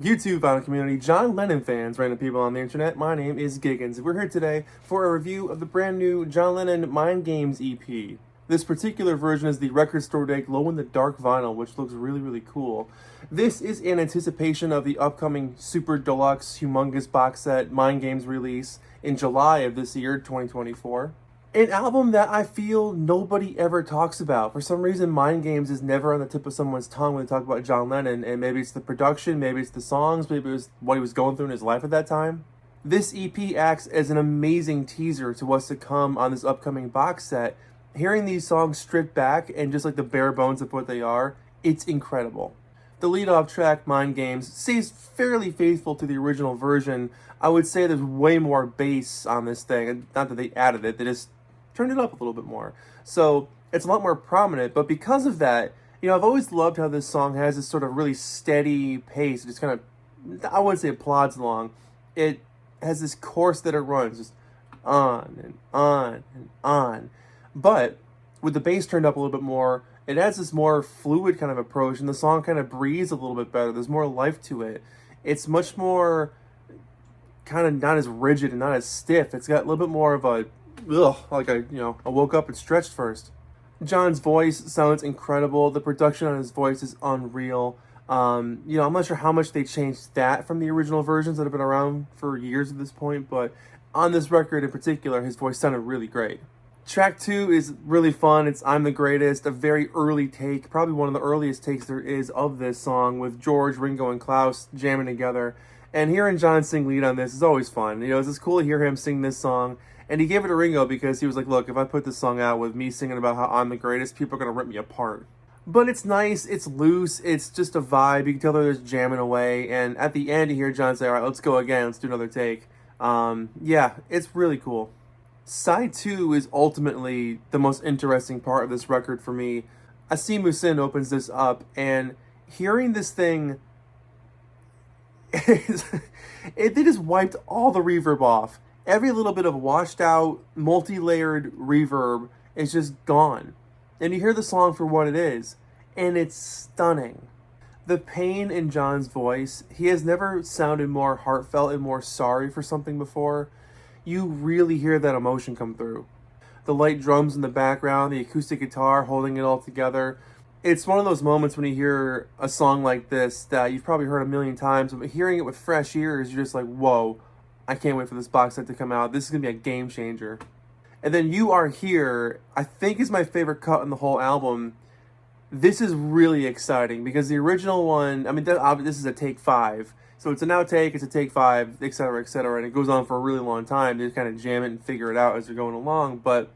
YouTube vinyl community, John Lennon fans, random people on the internet, my name is Giggens. We're here today for a review of the brand new John Lennon Mind Games EP. This particular version is the record store day glow in the dark vinyl, which looks really cool. This is in anticipation of the upcoming super deluxe humongous box set Mind Games release in July of this year, 2024. An album that I feel nobody ever talks about. For some reason, Mind Games is never on the tip of someone's tongue when they talk about John Lennon, and maybe it's the production, maybe it's the songs, maybe it was what he was going through in his life at that time. This EP acts as an amazing teaser to what's to come on this upcoming box set. Hearing these songs stripped back and just like the bare bones of what they are, it's incredible. The lead-off track, Mind Games, stays fairly faithful to the original version. I would say there's way more bass on this thing, and not that they added it, they just turned it up a little bit more. So it's a lot more prominent, but because of that, I've always loved how this song has this sort of really steady pace. It just kind of, I wouldn't say it plods along. It has this course that it runs, just on and on and on. But with the bass turned up a little bit more, it has this more fluid kind of approach, and the song kind of breathes a little bit better. There's more life to it. It's much more kind of not as rigid and not as stiff. It's got a little bit more of a I woke up and stretched first. John's voice sounds incredible. The production on his voice is unreal. I'm not sure how much they changed that from the original versions that have been around for years at this point, but on this record in particular, his voice sounded really great. Track 2 is really fun. It's I'm the Greatest, a very early take, probably one of the earliest takes there is of this song, with George, Ringo, and Klaus jamming together. And hearing John sing lead on this is always fun. It's just cool to hear him sing this song. And he gave it to Ringo because he was like, look, if I put this song out with me singing about how I'm the greatest, people are going to rip me apart. But it's nice, it's loose, it's just a vibe. You can tell they're just jamming away. And at the end, you hear John say, all right, let's go again, let's do another take. It's really cool. Side 2 is ultimately the most interesting part of this record for me. Asimu Sin opens this up, and hearing this thing, they just wiped all the reverb off. Every little bit of washed out, multi-layered reverb is just gone. And you hear the song for what it is, and it's stunning. The pain in John's voice, he has never sounded more heartfelt and more sorry for something before. You really hear that emotion come through. The light drums in the background, the acoustic guitar holding it all together. It's one of those moments when you hear a song like this that you've probably heard a million times, but hearing it with fresh ears, you're just like, whoa. I can't wait for this box set to come out. This is going to be a game changer. And then You Are Here, I think is my favorite cut in the whole album. This is really exciting because the original one, this is a take 5. So it's an outtake, it's a take 5, etc., and it goes on for a really long time. They just kind of jam it and figure it out as they're going along, but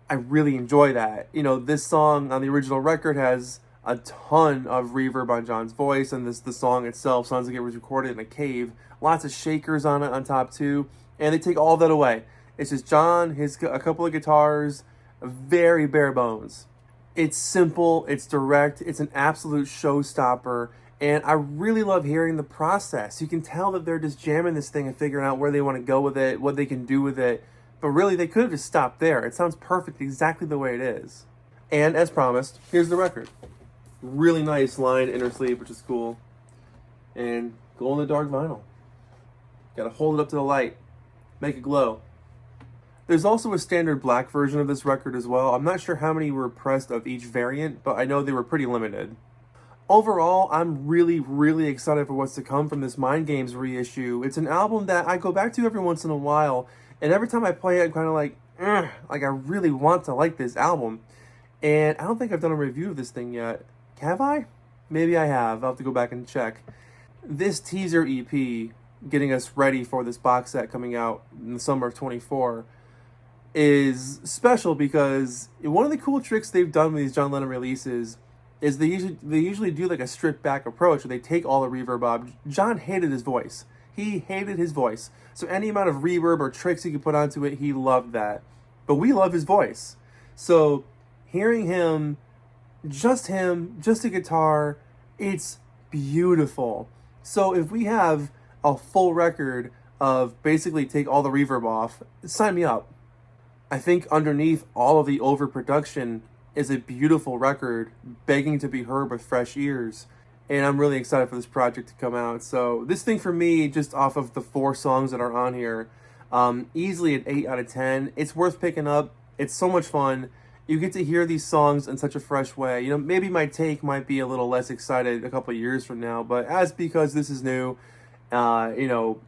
I really enjoy that. This song on the original record has a ton of reverb on John's voice, and the song itself sounds like it was recorded in a cave. Lots of shakers on it on top too, and they take all that away. It's just John, a couple of guitars, very bare bones. It's simple, it's direct, it's an absolute showstopper, and I really love hearing the process. You can tell that they're just jamming this thing and figuring out where they want to go with it, what they can do with it, but really they could have just stopped there. It sounds perfect exactly the way it is. And as promised, here's the record. Really nice lined inner sleeve, which is cool. And glow in the dark vinyl. Gotta hold it up to the light. Make it glow. There's also a standard black version of this record as well. I'm not sure how many were pressed of each variant, but I know they were pretty limited. Overall, I'm really excited for what's to come from this Mind Games reissue. It's an album that I go back to every once in a while, and every time I play it, I'm kind of like I really want to like this album. And I don't think I've done a review of this thing yet. Have I? Maybe I have. I'll have to go back and check. This teaser EP, getting us ready for this box set coming out in the summer of 24, is special because one of the cool tricks they've done with these John Lennon releases is they usually do like a stripped back approach where they take all the reverb off. John hated his voice. He hated his voice. So any amount of reverb or tricks he could put onto it, he loved that. But we love his voice. So hearing him, just a guitar, it's beautiful. So if we have a full record of basically take all the reverb off, sign me up. I think underneath all of the overproduction is a beautiful record begging to be heard with fresh ears. and I'm really excited for this project to come out. So this thing for me, just off of the 4 songs that are on here, easily an 8 out of 10. It's worth picking up. It's so much fun. You get to hear these songs in such a fresh way. You know, maybe my take might be a little less excited a couple of years from now, but as because this is new, you know,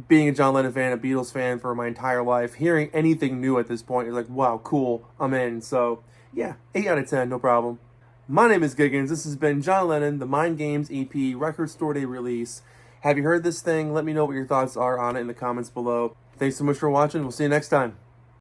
being a John Lennon fan, a Beatles fan for my entire life, hearing anything new at this point is like, wow, cool, I'm in. So yeah, 8 out of 10, no problem. My name is Giggens. This has been John Lennon, the Mind Games EP, Record Store Day release. Have you heard this thing? Let me know what your thoughts are on it in the comments below. Thanks so much for watching. We'll see you next time.